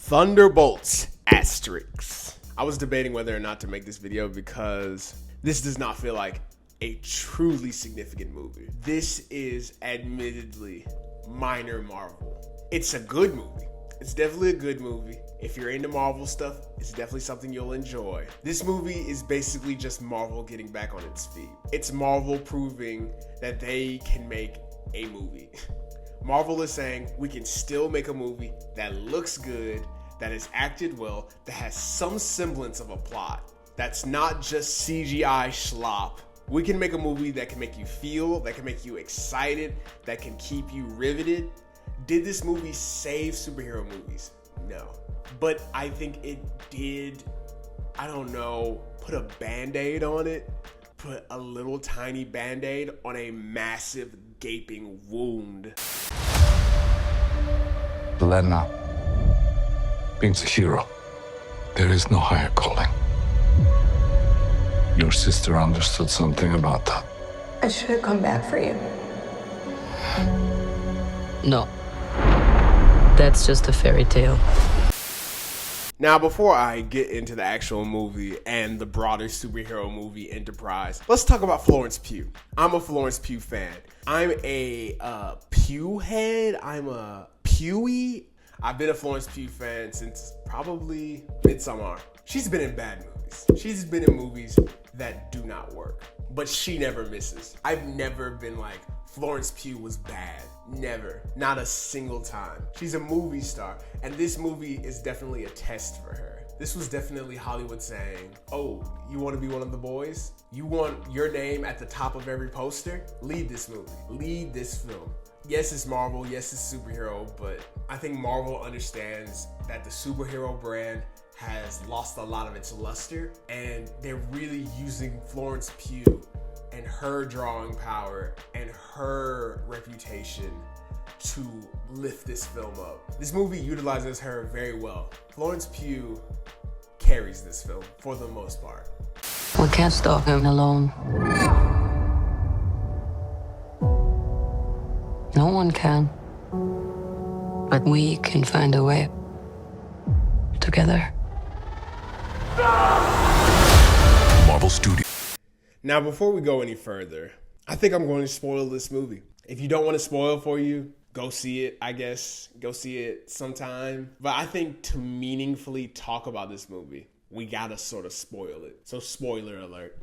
Thunderbolts asterisks. I was debating whether or not to make this video because this does not feel like a truly significant movie. This is admittedly minor Marvel. It's a good movie. It's definitely a good movie. If you're into Marvel stuff, it's definitely something you'll enjoy. This movie is basically just Marvel getting back on its feet. It's Marvel proving that they can make a movie. Marvel is saying we can still make a movie that looks good, that is acted well, that has some semblance of a plot, that's not just CGI schlop. We can make a movie that can make you feel, that can make you excited, that can keep you riveted. Did this movie save superhero movies? No. But I think it did, I don't know, put a band-aid on it, put a little tiny band-aid on a massive gaping wound. Lena means a hero. There is no higher calling. Your sister understood something about that. I should have come back for you. No. That's just a fairy tale. Now, before I get into the actual movie and the broader superhero movie enterprise, let's talk about Florence Pugh. I'm a Florence Pugh fan. I'm a Pugh head. I'm a Pewy. I've been a Florence Pugh fan since probably Midsommar. She's been in bad movies. She's been in movies that do not work, but she never misses. I've never been like, Florence Pugh was bad. Never. Not a single time. She's a movie star, and this movie is definitely a test for her. This was definitely Hollywood saying, oh, you want to be one of the boys? You want your name at the top of every poster? Lead this movie. Lead this film. Yes, it's Marvel. Yes, it's superhero, but I think Marvel understands that the superhero brand has lost a lot of its luster, and they're really using Florence Pugh and her drawing power and her reputation to lift this film up. This movie utilizes her very well. Florence Pugh carries this film for the most part. We can't stop him alone. No one can. But we can find a way. Together. Marvel Studios. Now, before we go any further, I think I'm going to spoil this movie. If you don't want to spoil for you, go see it, I guess. Go see it sometime. But I think to meaningfully talk about this movie, we gotta sort of spoil it. So spoiler alert.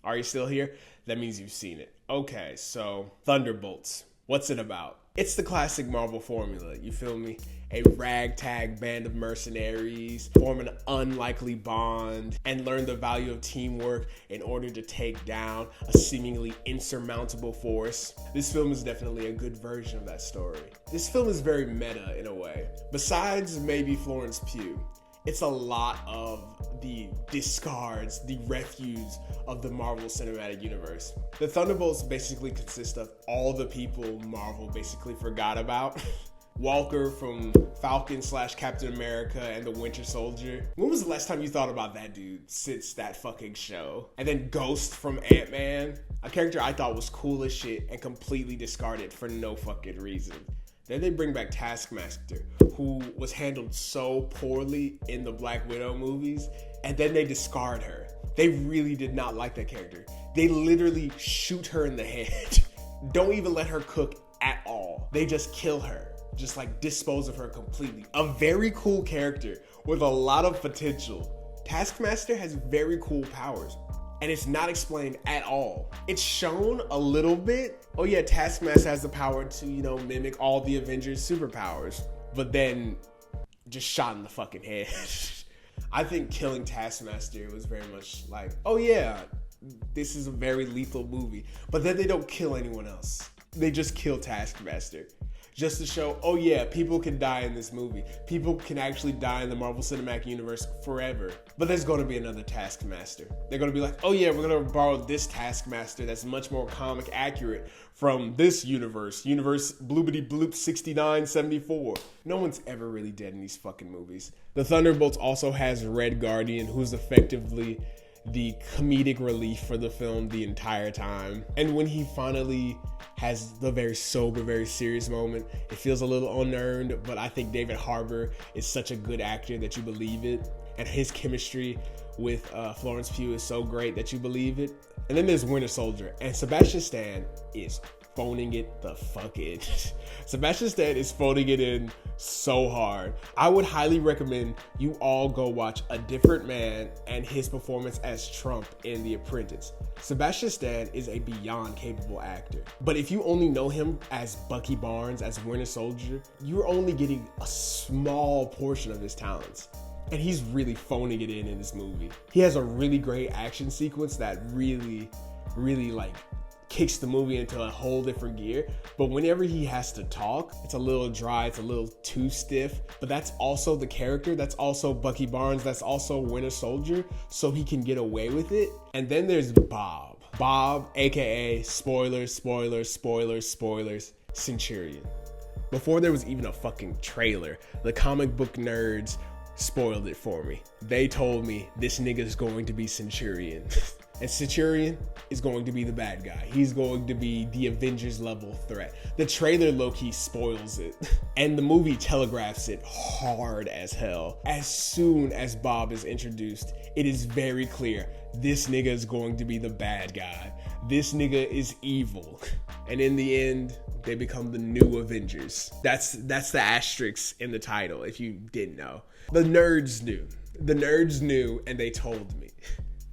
Are you still here? That means you've seen it. Okay, so Thunderbolts. What's it about? It's the classic Marvel formula, you feel me? A ragtag band of mercenaries form an unlikely bond and learn the value of teamwork in order to take down a seemingly insurmountable force. This film is definitely a good version of that story. This film is very meta in a way. Besides maybe Florence Pugh, it's a lot of the discards, the refuse of the Marvel Cinematic Universe. The Thunderbolts basically consist of all the people Marvel basically forgot about. Walker from Falcon/Captain America and the Winter Soldier. When was the last time you thought about that dude since that fucking show? And then Ghost from Ant-Man, a character I thought was cool as shit and completely discarded for no fucking reason. Then they bring back Taskmaster, who was handled so poorly in the Black Widow movies, and then they discard her. They really did not like that character. They literally shoot her in the head. Don't even let her cook at all. They just kill her. Just like dispose of her completely. A very cool character with a lot of potential. Taskmaster has very cool powers, and it's not explained at all. It's shown a little bit. Oh yeah, Taskmaster has the power to, mimic all the Avengers' superpowers, but then just shot in the fucking head. I think killing Taskmaster was very much like, oh yeah, this is a very lethal movie. But then they don't kill anyone else. They just kill Taskmaster. Just to show, oh yeah, people can die in this movie. People can actually die in the Marvel Cinematic Universe forever. But there's going to be another Taskmaster. They're going to be like, oh yeah, we're going to borrow this Taskmaster that's much more comic accurate from this universe. Universe bloopity bloop 6974. No one's ever really dead in these fucking movies. The Thunderbolts also has Red Guardian, who's effectively the comedic relief for the film the entire time. And when he finally has the very sober, very serious moment, it feels a little unearned, but I think David Harbour is such a good actor that you believe it. And his chemistry with Florence Pugh is so great that you believe it. And then there's Winter Soldier, and Sebastian Stan is phoning it the fuck in. Sebastian Stan is phoning it in so hard. I would highly recommend you all go watch A Different Man and his performance as Trump in The Apprentice. Sebastian Stan is a beyond capable actor. But if you only know him as Bucky Barnes, as Winter Soldier, you're only getting a small portion of his talents. And he's really phoning it in this movie. He has a really great action sequence that really like kicks the movie into a whole different gear. But whenever he has to talk, it's a little dry, it's a little too stiff. But that's also the character, that's also Bucky Barnes, that's also Winter Soldier, so he can get away with it. And then there's Bob. Bob, aka spoilers, Centurion. Before there was even a fucking trailer, the comic book nerds spoiled it for me. They told me this nigga is going to be Centurion. And Centurion is going to be the bad guy. He's going to be the Avengers level threat. The trailer low-key spoils it. And the movie telegraphs it hard as hell. As soon as Bob is introduced, it is very clear this nigga is going to be the bad guy. This nigga is evil. And in the end, they become the new Avengers. That's the asterisk in the title, if you didn't know. The nerds knew. The nerds knew, and they told me.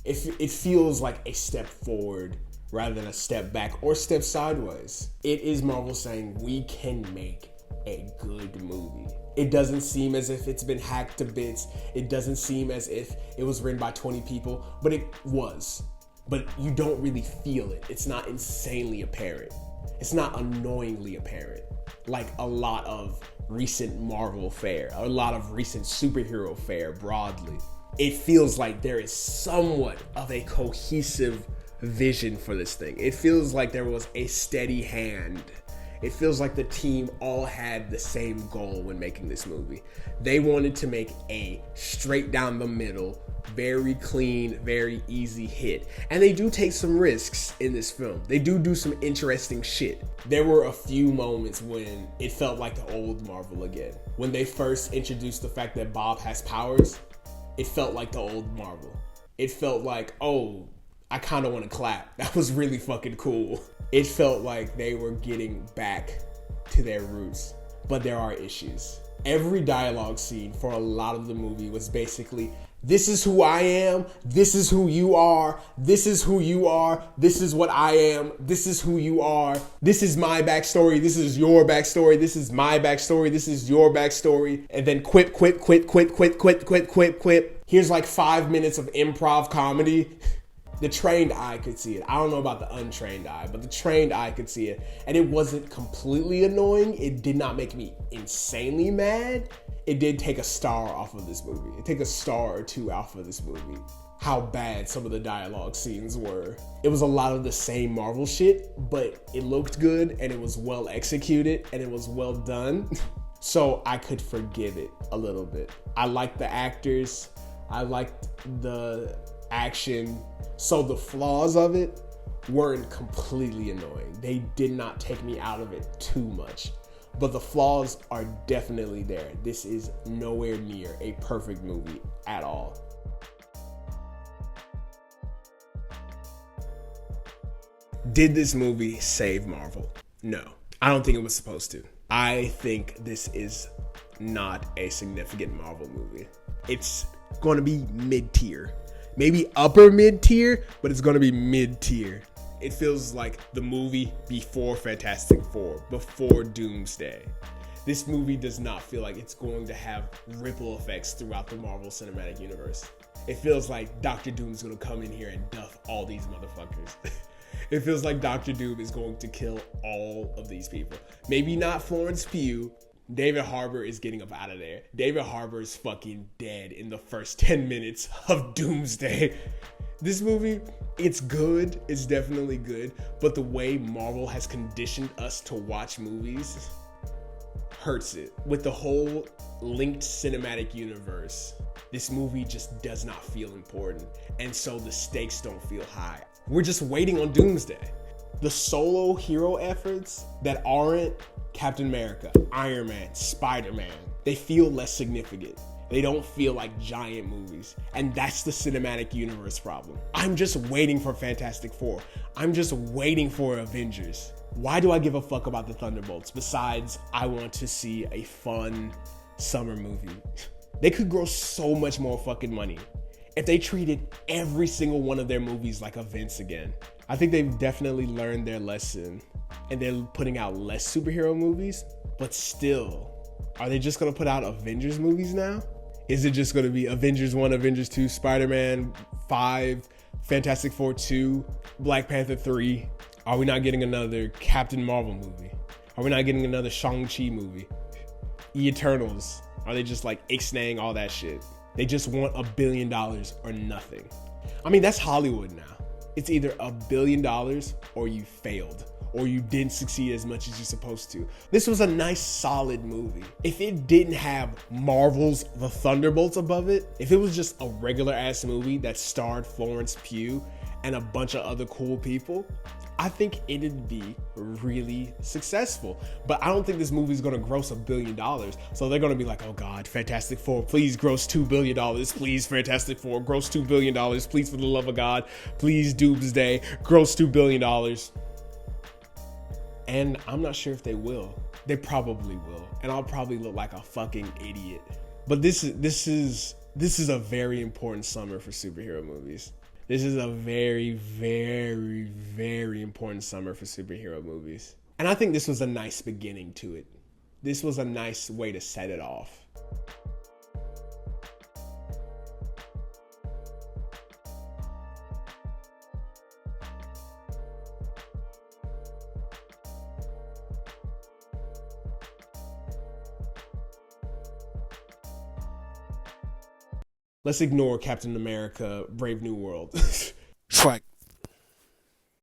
It feels like a step forward rather than a step back or step sideways. It is Marvel saying we can make a good movie. It doesn't seem as if it's been hacked to bits. It doesn't seem as if it was written by 20 people, but it was. But you don't really feel it. It's not insanely apparent. It's not annoyingly apparent like a lot of recent Marvel fare, a lot of recent superhero fare broadly. It feels like there is somewhat of a cohesive vision for this thing. It feels like there was a steady hand. It feels like the team all had the same goal when making this movie. They wanted to make a straight down the middle, very clean, very easy hit. And they do take some risks in this film. They do some interesting shit. There were a few moments when it felt like the old Marvel again. When they first introduced the fact that Bob has powers, it felt like the old Marvel. It felt like, oh, I kind of want to clap. That was really fucking cool. It felt like they were getting back to their roots, but there are issues. Every dialogue scene for a lot of the movie was basically, this is who I am, this is who you are, this is who you are, this is what I am, this is who you are, this is my backstory, this is your backstory, this is my backstory, this is your backstory, and then quip. Here's like 5 minutes of improv comedy. The trained eye could see it. I don't know about the untrained eye, but the trained eye could see it. And it wasn't completely annoying. It did not make me insanely mad. It did take a star off of this movie. It took a star or two off of this movie. How bad some of the dialogue scenes were. It was a lot of the same Marvel shit, but it looked good and it was well executed and it was well done. So I could forgive it a little bit. I liked the actors. I liked the action. So the flaws of it weren't completely annoying. They did not take me out of it too much. But the flaws are definitely there. This is nowhere near a perfect movie at all. Did this movie save Marvel? No. I don't think it was supposed to. I think this is not a significant Marvel movie. It's going to be mid-tier. Maybe upper mid-tier, but it's going to be mid-tier. It feels like the movie before Fantastic Four, before Doomsday. This movie does not feel like it's going to have ripple effects throughout the Marvel Cinematic Universe. It feels like Doctor Doom's going to come in here and duff all these motherfuckers. It feels like Doctor Doom is going to kill all of these people. Maybe not Florence Pugh. David Harbour is getting up out of there. David Harbour is fucking dead in the first 10 minutes of Doomsday. This movie, it's good. It's definitely good. But the way Marvel has conditioned us to watch movies, hurts it. With the whole linked cinematic universe, this movie just does not feel important, and so the stakes don't feel high. We're just waiting on Doomsday. The solo hero efforts that aren't Captain America, Iron Man, Spider-Man, they feel less significant. They don't feel like giant movies, and that's the cinematic universe problem. I'm just waiting for Fantastic Four. I'm just waiting for Avengers. Why do I give a fuck about the Thunderbolts besides I want to see a fun summer movie? They could grow so much more fucking money if they treated every single one of their movies like events again. I think they've definitely learned their lesson, and they're putting out less superhero movies, but still, are they just gonna put out Avengers movies now? Is it just gonna be Avengers 1, Avengers 2, Spider-Man 5, Fantastic Four 2, Black Panther 3? Are we not getting another Captain Marvel movie? Are we not getting another Shang-Chi movie? Eternals? Are they just like ixnaying all that shit? They just want $1 billion or nothing. I mean, that's Hollywood now. It's either $1 billion or you failed, or you didn't succeed as much as you're supposed to. This was a nice, solid movie. If it didn't have Marvel's The Thunderbolts above it, if it was just a regular ass movie that starred Florence Pugh and a bunch of other cool people, I think it'd be really successful. But I don't think this movie's gonna gross $1 billion. So they're gonna be like, oh God, Fantastic Four, please gross $2 billion. Please, Fantastic Four, gross $2 billion. Please, for the love of God, please, Doomsday, gross $2 billion. And I'm not sure if they will. They probably will. And I'll probably look like a fucking idiot. But this is a very important summer for superhero movies. This is a very, very, very important summer for superhero movies. And I think this was a nice beginning to it. This was a nice way to set it off. Let's ignore Captain America, Brave New World. Shrek.